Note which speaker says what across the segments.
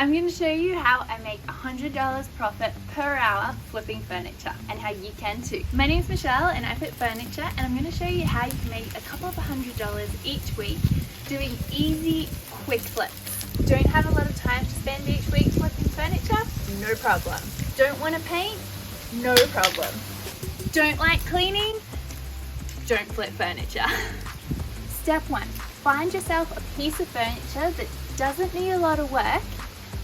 Speaker 1: I'm going to show you how I make $100 profit per hour flipping furniture and how you can too. My name is Michelle and I flip furniture, and I'm going to show you how you can make a couple of $100 each week doing easy, quick flips. Don't have a lot of time to spend each week flipping furniture? No problem. Don't want to paint? No problem. Don't like cleaning? Don't flip furniture. Step 1. Find yourself a piece of furniture that doesn't need a lot of work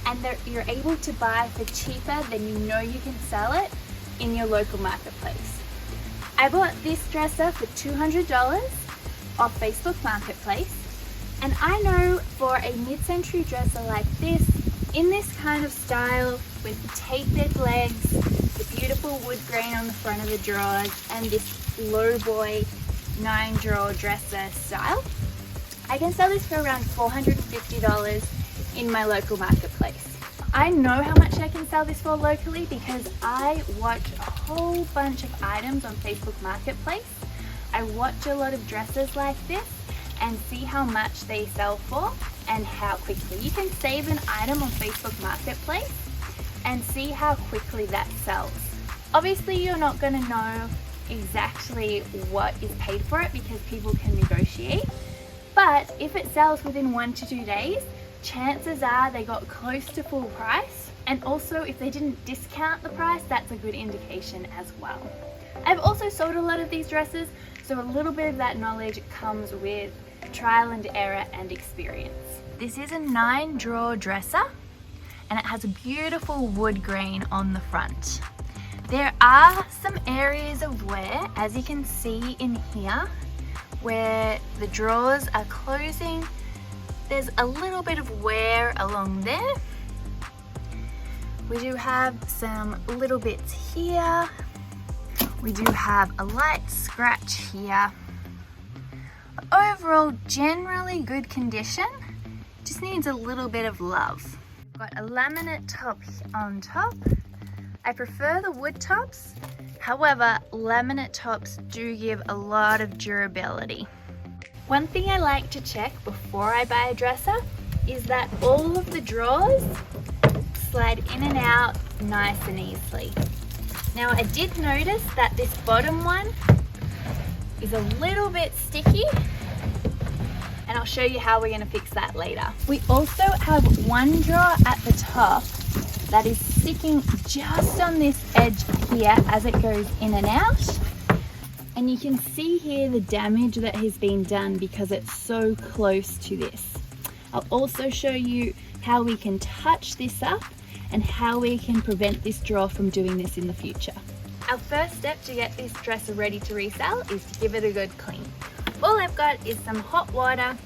Speaker 1: and that you're able to buy for cheaper than you know you can sell it in your local marketplace. I bought this dresser for $200 off Facebook Marketplace, and I know for a mid-century dresser like this, in this kind of style with the tapered legs, the beautiful wood grain on the front of the drawers, and this low boy 9-drawer dresser style, I can sell this for around $450 in my local marketplace. I know how much I can sell this for locally because I watch a whole bunch of items on Facebook Marketplace. I watch a lot of dresses like this and see how much they sell for and how quickly. You can save an item on Facebook Marketplace and see how quickly that sells. Obviously, you're not going to know exactly what is paid for it because people can negotiate, but if it sells within 1 to 2 days, chances are they got close to full price, and also if they didn't discount the price, that's a good indication as well. I've also sold a lot of these dresses, so a little bit of that knowledge comes with trial and error and experience. This is a 9-drawer dresser and it has a beautiful wood grain on the front. There are some areas of wear, as you can see in here, where the drawers are closing. There's a little bit of wear along there. We do have some little bits here. We do have a light scratch here. Overall, generally good condition. Just needs a little bit of love. We've got a laminate top on top. I prefer the wood tops. However, laminate tops do give a lot of durability. One thing I like to check before I buy a dresser is that all of the drawers slide in and out nice and easily. Now, I did notice that this bottom one is a little bit sticky, and I'll show you how we're going to fix that later. We also have one drawer at the top that is sticking just on this edge here as it goes in and out. And you can see here the damage that has been done because it's so close to this. I'll also show you how we can touch this up and how we can prevent this drawer from doing this in the future. Our first step to get this dresser ready to resell is to give it a good clean. All I've got is some hot water,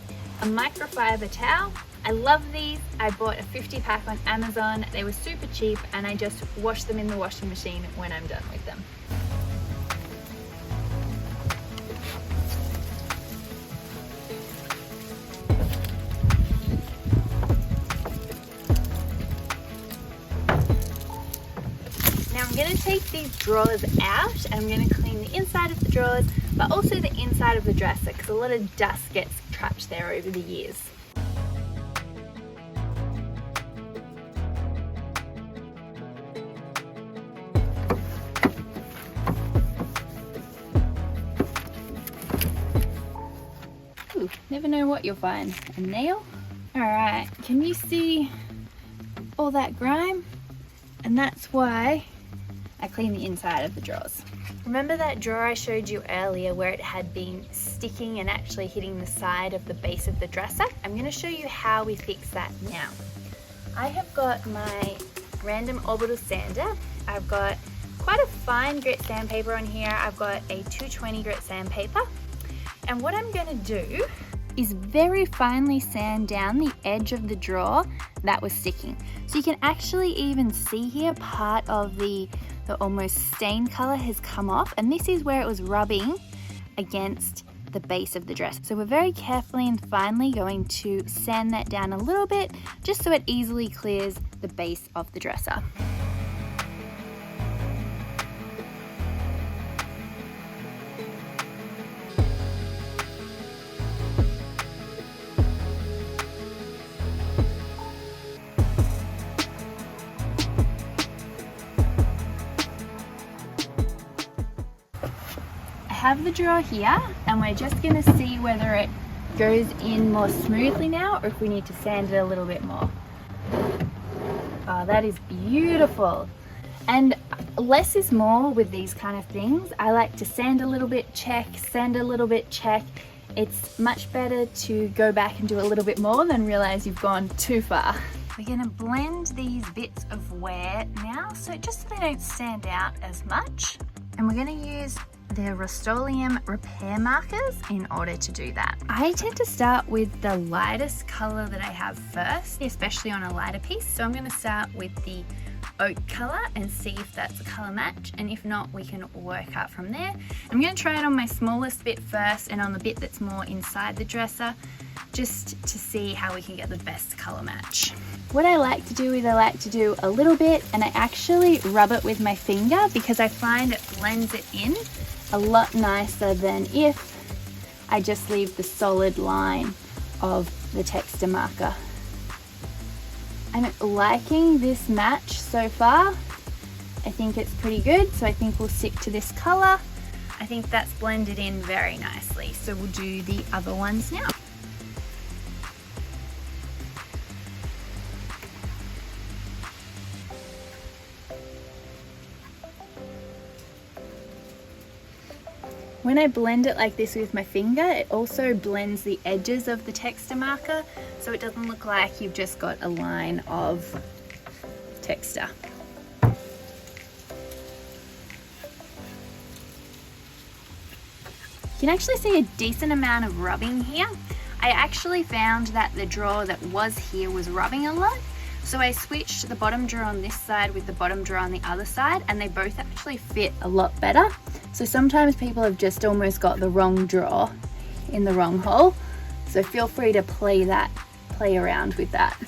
Speaker 1: a microfiber towel. I love these. I bought a 50 pack on Amazon. They were super cheap and I just wash them in the washing machine when I'm done with them. Now I'm going to take these drawers out and I'm going to clean the inside of the drawers, but also the inside of the dresser because a lot of dust gets trapped there over the years. Ooh, never know what you'll find. A nail? Alright, can you see all that grime? And that's why I clean the inside of the drawers. Remember that drawer I showed you earlier where it had been sticking and actually hitting the side of the base of the dresser? I'm going to show you how we fix that now. I have got my random orbital sander. I've got quite a fine grit sandpaper on here. I've got a 220 grit sandpaper. And what I'm going to do is very finely sand down the edge of the drawer that was sticking. So you can actually even see here part of the almost stained color has come off, and this is where it was rubbing against the base of the dress. So we're very carefully and finely going to sand that down a little bit just so it easily clears the base of the dresser. have the drawer here and we're just going to see whether it goes in more smoothly now or if we need to sand it a little bit more. Oh, that is beautiful. And less is more with these kind of things. I like to sand a little bit, check, sand a little bit, check. It's much better to go back and do a little bit more than realize you've gone too far. We're going to blend these bits of wear now, so just so they don't stand out as much. And we're going to use the Rust-Oleum repair markers in order to do that. I tend to start with the lightest color that I have first, especially on a lighter piece. So I'm going to start with the oak color and see if that's a color match, and if not, we can work out from there. I'm going to try it on my smallest bit first and on the bit that's more inside the dresser, just to see how we can get the best color match. What I like to do is I like to do a little bit and I actually rub it with my finger because I find it blends it in a lot nicer than if I just leave the solid line of the texture marker. I'm liking this match so far. I think it's pretty good, so I think we'll stick to this color. I think that's blended in very nicely, so we'll do the other ones now. When I blend it like this with my finger, it also blends the edges of the texture marker, so it doesn't look like you've just got a line of texture. You can actually see a decent amount of rubbing here. I actually found that the drawer that was here was rubbing a lot, so I switched the bottom drawer on this side with the bottom drawer on the other side, and they both actually fit a lot better. So sometimes people have just almost got the wrong drawer in the wrong hole, so feel free to play around with that.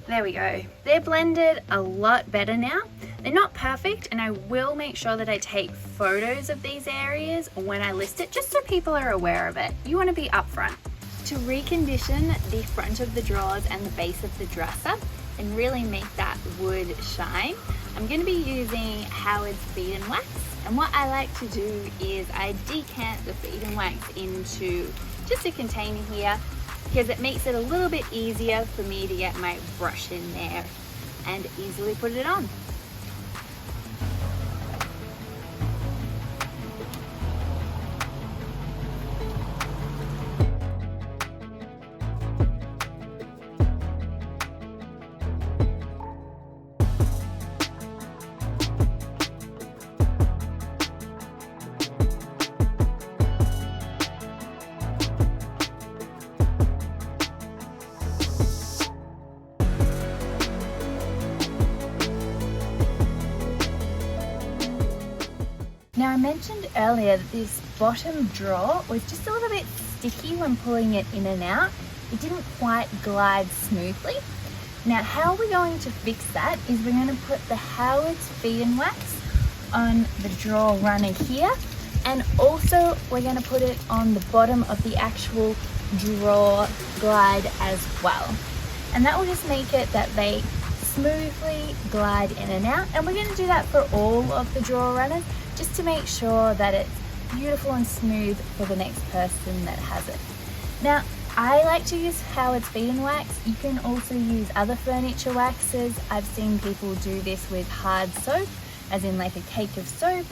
Speaker 1: There we go. They're blended a lot better now. They're not perfect, and I will make sure that I take photos of these areas when I list it, just so people are aware of it. You want to be upfront. To recondition the front of the drawers and the base of the dresser and really make that wood shine, I'm going to be using Howard's Feed and Wax. And what I like to do is I decant the Feed and Wax into just a container here, because it makes it a little bit easier for me to get my brush in there and easily put it on. Now, I mentioned earlier that this bottom drawer was just a little bit sticky when pulling it in and out. It didn't quite glide smoothly. Now, how we're going to fix that is we're going to put the Howard's Feed and Wax on the drawer runner here, and also we're going to put it on the bottom of the actual drawer glide as well. And that will just make it that they smoothly glide in and out, and we're going to do that for all of the drawer runners, just to make sure that it's beautiful and smooth for the next person that has it. Now, I like to use Howard's Feed and Wax. You can also use other furniture waxes. I've seen people do this with hard soap, as in like a cake of soap,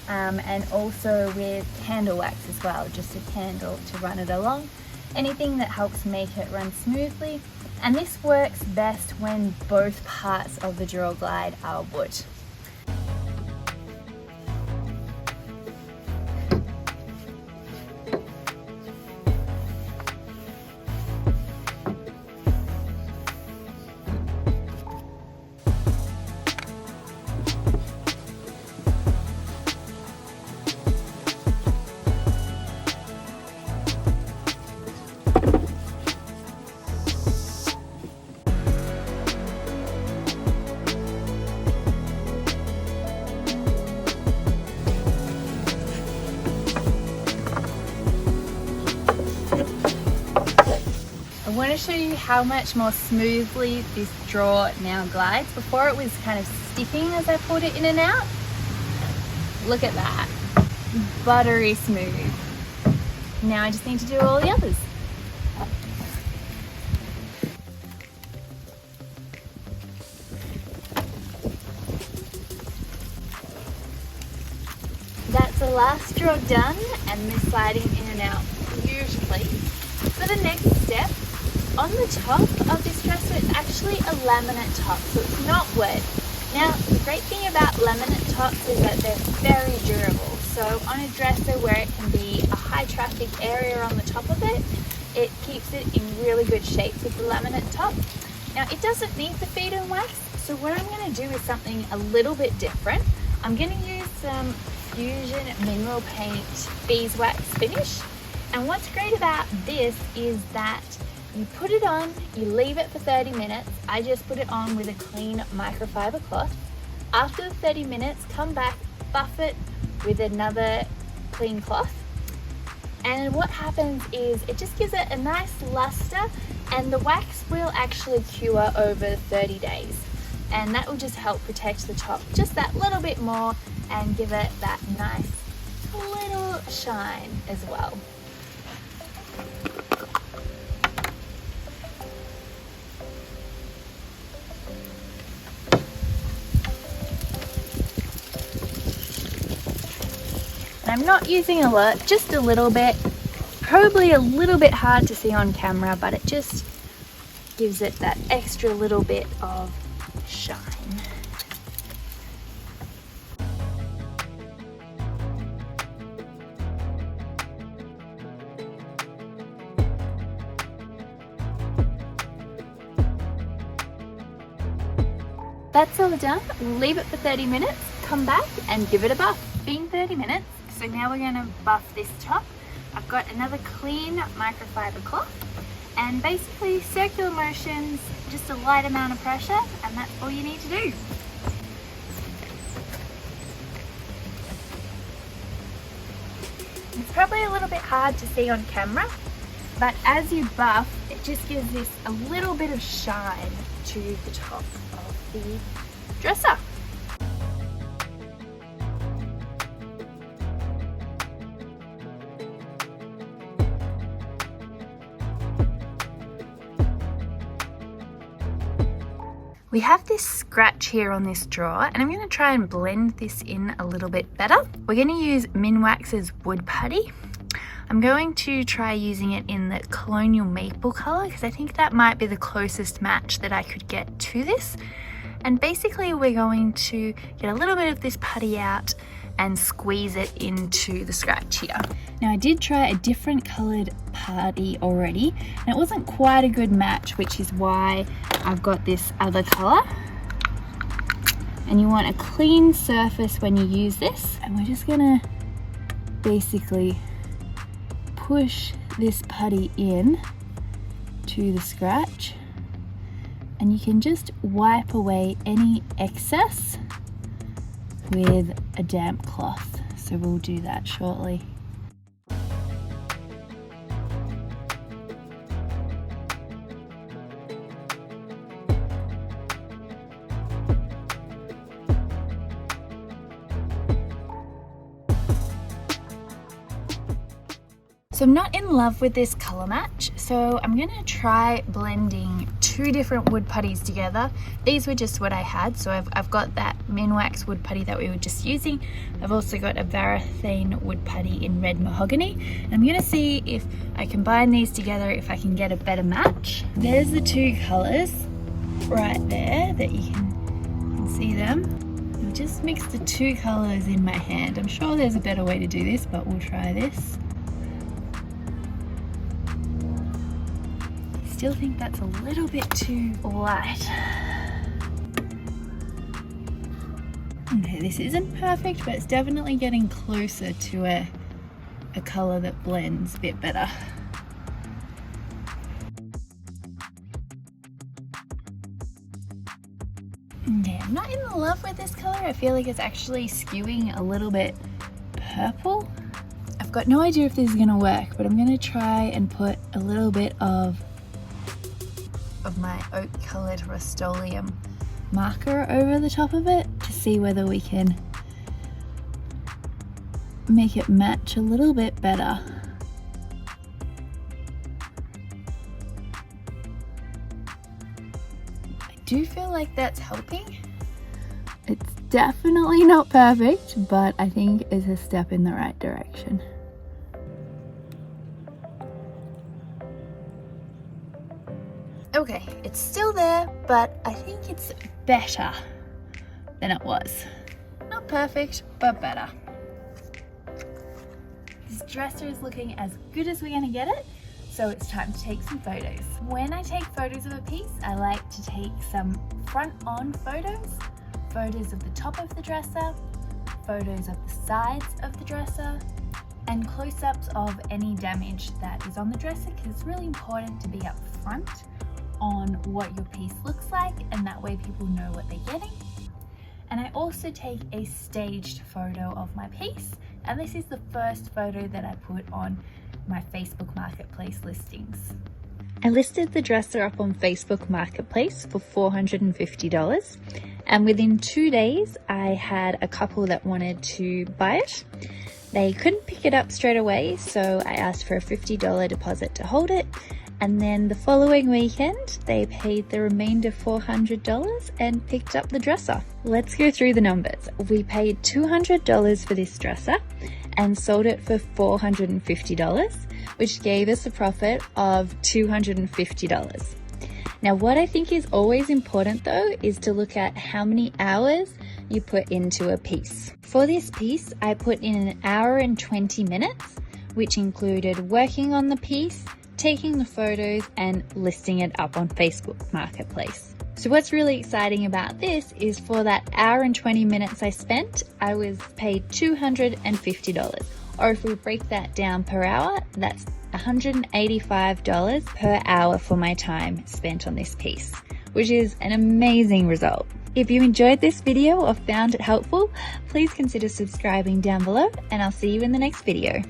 Speaker 1: and also with candle wax as well, just a candle to run it along. Anything that helps make it run smoothly. And this works best when both parts of the drawer glide are wood. want to show you how much more smoothly this drawer now glides. Before it was kind of sticking as I pulled it in and out. Look at that. Buttery smooth. Now I just need to do all the others. That's the last drawer done, and this sliding in and out beautifully. For the next step, on the top of this dresser, it's actually a laminate top, so it's not wood. Now, the great thing about laminate tops is that they're very durable. So on a dresser where it can be a high traffic area on the top of it, it keeps it in really good shape with the laminate top. Now, it doesn't need the feed and wax, so what I'm going to do is something a little bit different. I'm going to use some Fusion Mineral Paint Beeswax finish. And what's great about this is that you put it on, you leave it for 30 minutes. I just put it on with a clean microfiber cloth. After the 30 minutes, come back, buff it with another clean cloth. And what happens is it just gives it a nice luster, and the wax will actually cure over 30 days. And that will just help protect the top just that little bit more and give it that nice little shine as well. I'm not using a lot, just a little bit, probably a little bit hard to see on camera, but it just gives it that extra little bit of shine. That's all done. We'll leave it for 30 minutes, come back and give it a buff. Been 30 minutes. So now we're going to buff this top. I've got another clean microfiber cloth, and basically circular motions, just a light amount of pressure, and that's all you need to do. It's probably a little bit hard to see on camera, but as you buff, it just gives this a little bit of shine to the top of the dresser. We have this scratch here on this drawer, and I'm going to try and blend this in a little bit better. We're going to use Minwax's Wood Putty. I'm going to try using it in the Colonial Maple colour because I think that might be the closest match that I could get to this. And basically we're going to get a little bit of this putty out and squeeze it into the scratch here. Now I did try a different coloured putty already, and it wasn't quite a good match, which is why I've got this other colour. And you want a clean surface when you use this, and we're just gonna basically push this putty in to the scratch, and you can just wipe away any excess with a damp cloth. So we'll do that shortly. So I'm not in love with this color match, so I'm gonna try blending two different wood putties together. These were just what I had, so I've got that Minwax wood putty that we were just using. I've also got a Varathane wood putty in red mahogany. And I'm gonna see if I combine these together, if I can get a better match. There's the two colors right there that you can see them. I've just mixed the two colors in my hand. I'm sure there's a better way to do this, but we'll try this. Still think that's a little bit too light. Okay, this isn't perfect, but it's definitely getting closer to a colour that blends a bit better. Okay, I'm not in love with this colour. I feel like it's actually skewing a little bit purple. I've got no idea if this is going to work, but I'm going to try and put a little bit of of my oak coloured Rust-Oleum marker over the top of it to see whether we can make it match a little bit better. I do feel like that's helping. It's definitely not perfect, but I think it's a step in the right direction. Okay, it's still there, but I think it's better than it was. Not perfect, but better. This dresser is looking as good as we're gonna get it, so it's time to take some photos. When I take photos of a piece, I like to take some front-on photos, photos of the top of the dresser, photos of the sides of the dresser, and close-ups of any damage that is on the dresser, because it's really important to be up front on what your piece looks like, and that way people know what they're getting. And I also take a staged photo of my piece, and this is the first photo that I put on my Facebook Marketplace listings. I listed the dresser up on Facebook Marketplace for $450, and within 2 days I had a couple that wanted to buy it. They couldn't pick it up straight away, so I asked for a $50 deposit to hold it, and then the following weekend they paid the remainder $400 and picked up the dresser. Let's go through the numbers. We paid $200 for this dresser and sold it for $450, which gave us a profit of $250. Now, what I think is always important though is to look at how many hours you put into a piece. For this piece, I put in 1 hour and 20 minutes, which included working on the piece, taking the photos, and listing it up on Facebook Marketplace. So what's really exciting about this is for that 1 hour and 20 minutes I spent, I was paid $250. Or if we break that down per hour, that's $185 per hour for my time spent on this piece, which is an amazing result. If you enjoyed this video or found it helpful, please consider subscribing down below, and I'll see you in the next video.